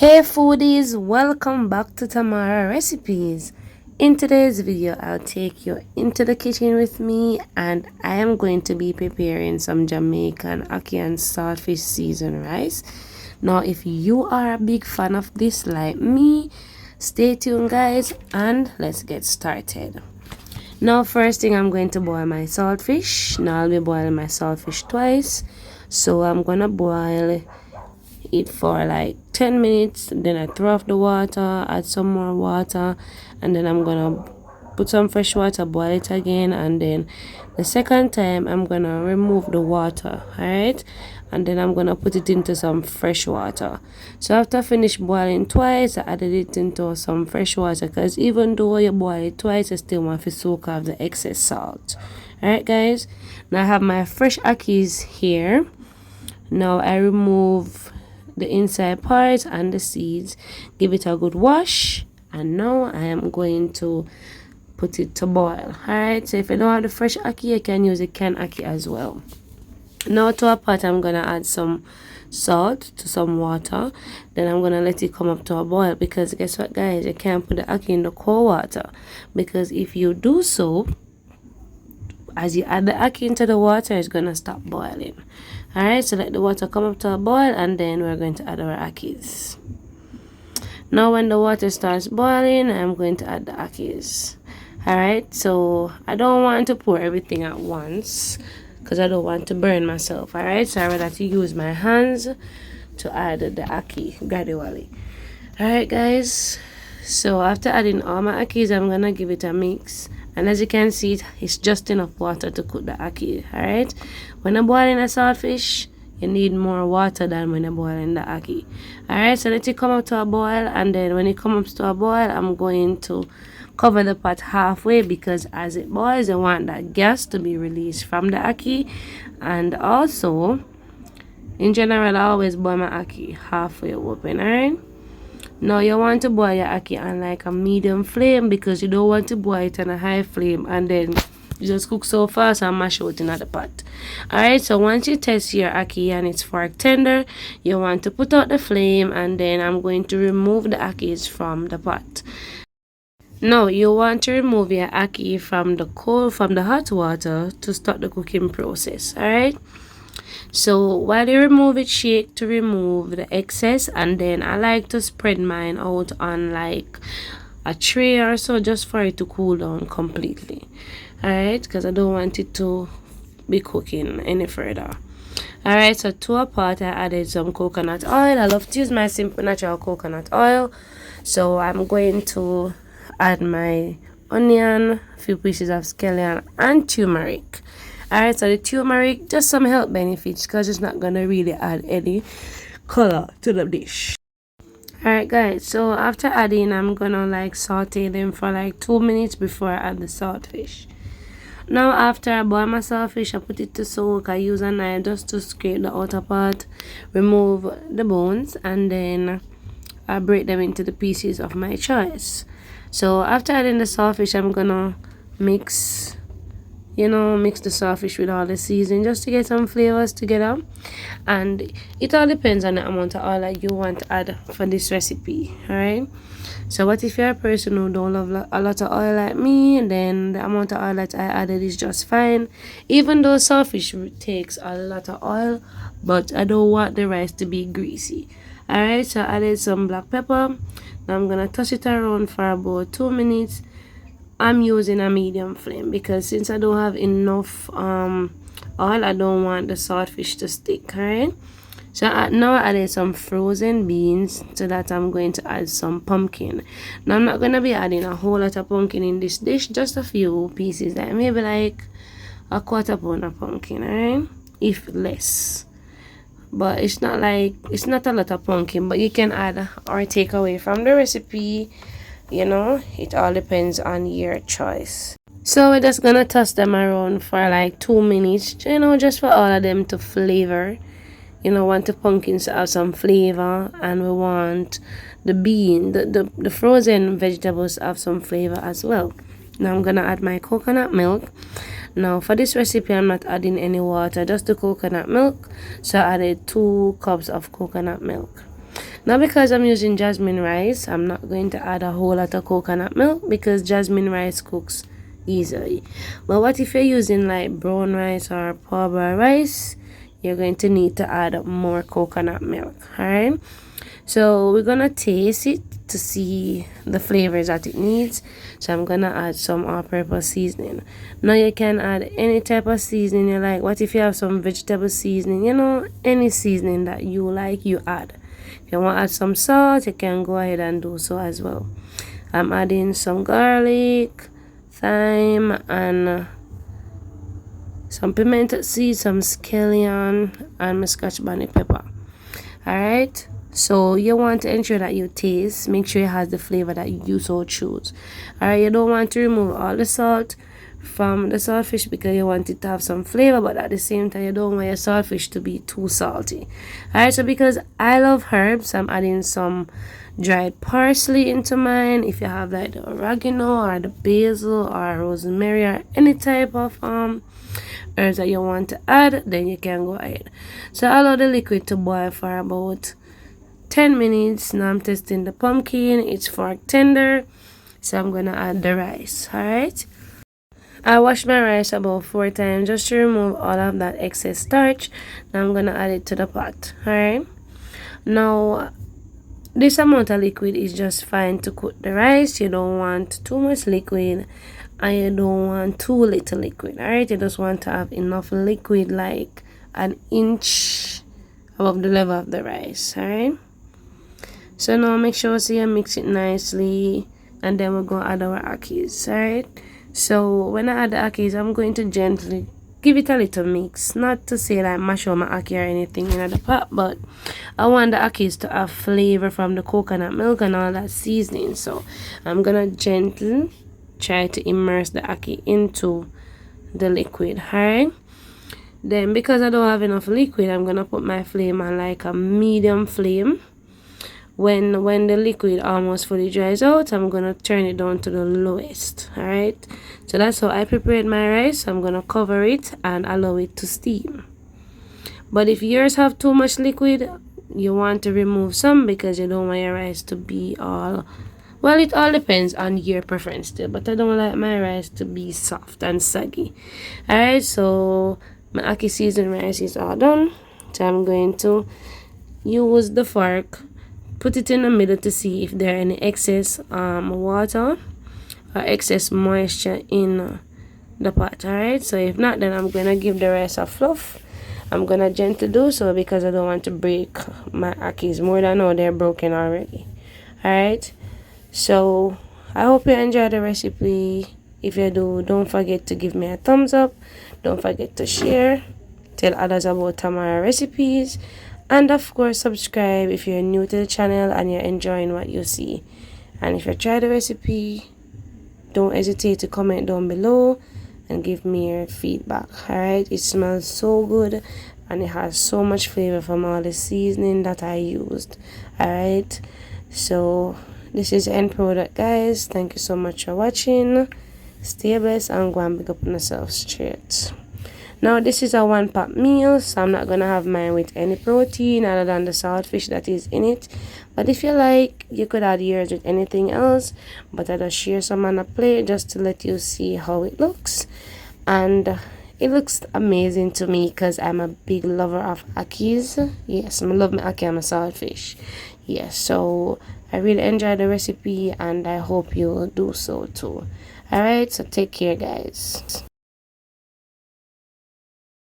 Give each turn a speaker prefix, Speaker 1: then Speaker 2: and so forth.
Speaker 1: Hey foodies, welcome back to Tamara Recipes. In today's video, I'll take you into the kitchen with me and I am going to be preparing some Jamaican ackee and saltfish seasoned rice. Now, if you are a big fan of this like me, stay tuned guys and let's get started. Now, first thing, I'm going to boil my saltfish. Now, I'll be boiling my saltfish twice. So, I'm going to boil it for like 10 minutes, then I throw off the water, add some more water, and then I'm gonna put some fresh water, boil it again, and then the second time I'm gonna remove the water, alright, and then I'm gonna put it into some fresh water. So after I finish boiling twice, I added it into some fresh water because even though you boil it twice, I still want to soak off the excess salt. Alright guys, now I have my fresh ackees here. Now I remove the inside part and the seeds, give it a good wash, and now I am going to put it to boil. Alright, so if you don't have the fresh ackee, you can use a canned ackee as well. Now to a pot, I'm gonna add some salt to some water, then I'm gonna let it come up to a boil, because guess what guys, you can't put the ackee in the cold water, because if you do so, as you add the ackee into the water, it's gonna stop boiling. Alright, so let the water come up to a boil and then we're going to add our ackees. Now when the water starts boiling, I'm going to add the ackees. Alright, so I don't want to pour everything at once because I don't want to burn myself. Alright, so I rather to use my hands to add the ackee gradually. Alright guys, so after adding all my ackees, I'm gonna give it a mix. And as you can see, it's just enough water to cook the ackee. Alright, when I'm boiling a saltfish, you need more water than when you're boiling the ackee. Alright, so let it come up to a boil, and then when it comes to a boil, I'm going to cover the pot halfway, because as it boils, I want that gas to be released from the ackee. And also, in general, I always boil my ackee halfway open. Alright, now you want to boil your ackee on like a medium flame, because you don't want to boil it on a high flame and then you just cook so fast and mash out in the pot. Alright, so once you test your ackee and it's fork tender, you want to put out the flame, and then I'm going to remove the ackees from the pot. Now you want to remove your ackee from the hot water to start the cooking process. Alright, so while you remove it, shake to remove the excess, and then I like to spread mine out on like a tray or so, just for it to cool down completely. Alright, because I don't want it to be cooking any further. Alright, so to a pot I added some coconut oil. I love to use my simple natural coconut oil. So I'm going to add my onion, a few pieces of scallion, and turmeric. Alright, so the turmeric, just some health benefits, because it's not gonna really add any color to the dish. Alright guys, so after adding, I'm gonna like saute them for like 2 minutes before I add the saltfish. Now after I boil my saltfish, I put it to soak. I use a knife just to scrape the outer part, remove the bones, and then I break them into the pieces of my choice. So after adding the saltfish, I'm gonna mix the saltfish with all the seasoning just to get some flavors together. And it all depends on the amount of oil that you want to add for this recipe. Alright, so what if you're a person who don't love a lot of oil like me, then the amount of oil that I added is just fine. Even though saltfish takes a lot of oil, but I don't want the rice to be greasy. Alright, so I added some black pepper. Now I'm gonna toss it around for about 2 minutes. I'm using a medium flame because since I don't have enough oil, I don't want the saltfish to stick. Alright, so now I added some frozen beans, so that I'm going to add some pumpkin. Now I'm not going to be adding a whole lot of pumpkin in this dish, just a few pieces, like maybe like a quarter pound of pumpkin, alright, if less. But it's not a lot of pumpkin, but you can add or take away from the recipe. It all depends on your choice. So we're just gonna toss them around for like 2 minutes, just for all of them to flavor. Want the pumpkins to have some flavor, and we want the frozen vegetables to have some flavor as well. Now I'm gonna add my coconut milk. Now for this recipe, I'm not adding any water, just the coconut milk. So I added 2 cups of coconut milk. Now because I'm using jasmine rice, I'm not going to add a whole lot of coconut milk because jasmine rice cooks easily. But what if you're using like brown rice or parboiled rice, you're going to need to add more coconut milk. Alright, so we're gonna taste it to see the flavors that it needs. So I'm gonna add some all-purpose seasoning. Now you can add any type of seasoning you like. What if you have some vegetable seasoning, you know, any seasoning that you like, you add. If you want to add some salt, you can go ahead and do so as well. I'm adding some garlic, thyme, and some pimento seeds, some scallion, and my scotch bonnet pepper. Alright, so you want to ensure that you taste, make sure it has the flavor that you so choose. Alright, you don't want to remove all the salt from the saltfish because you want it to have some flavor, but at the same time you don't want your saltfish to be too salty. Alright, so because I love herbs, I'm adding some dried parsley into mine. If you have like the oregano or the basil or rosemary or any type of herbs that you want to add, then you can go ahead. So allow the liquid to boil for about 10 minutes. Now I'm testing the pumpkin, it's fork tender, so I'm gonna add the rice. Alright, I washed my rice about 4 times just to remove all of that excess starch. Now I'm gonna add it to the pot. Alright, now this amount of liquid is just fine to cook the rice. You don't want too much liquid and you don't want too little liquid. Alright, you just want to have enough liquid, like an inch above the level of the rice. Alright, so now make sure you mix it nicely, and then we're going to add our ACKEEs. Alright, so when I add the ACKEEs, I'm going to gently give it a little mix, not to say like mash up my ACKEE or anything in the pot, but I want the ACKEEs to have flavor from the coconut milk and all that seasoning. So I'm gonna gently try to immerse the ACKEE into the liquid. Alright, then because I don't have enough liquid, I'm gonna put my flame on like a medium flame. When the liquid almost fully dries out, I'm gonna turn it down to the lowest. Alright, so that's how I prepared my rice. I'm gonna cover it and allow it to steam. But if yours have too much liquid, you want to remove some because you don't want your rice to be all, well, it all depends on your preference still, but I don't like my rice to be soft and saggy. Alright, so my ACKEE seasoned rice is all done. So I'm going to use the fork, put it in the middle to see if there are any excess water or excess moisture in the pot. Alright, so if not, then I'm gonna give the rice a fluff. I'm gonna gently do so because I don't want to break my ACKEEs more than how they're broken already. Alright, so I hope you enjoy the recipe. If you do, don't forget to give me a thumbs up, don't forget to share, tell others about Tamara recipes, and of course subscribe if you're new to the channel and you're enjoying what you see. And if you try the recipe, don't hesitate to comment down below and give me your feedback. Alright, it smells so good and it has so much flavor from all the seasoning that I used. Alright, so this is the end product, guys. Thank you so much for watching. Stay blessed and go and pick up on yourself straight. Now this is a 1-pot meal, so I'm not gonna have mine with any protein other than the saltfish that is in it. But if you like, you could add yours with anything else, but I just share some on a plate just to let you see how it looks. And it looks amazing to me because I'm a big lover of ACKEEs. Yes, I love my ACKEE and my saltfish. Yes, so I really enjoy the recipe and I hope you'll do so too. Alright, so take care, guys.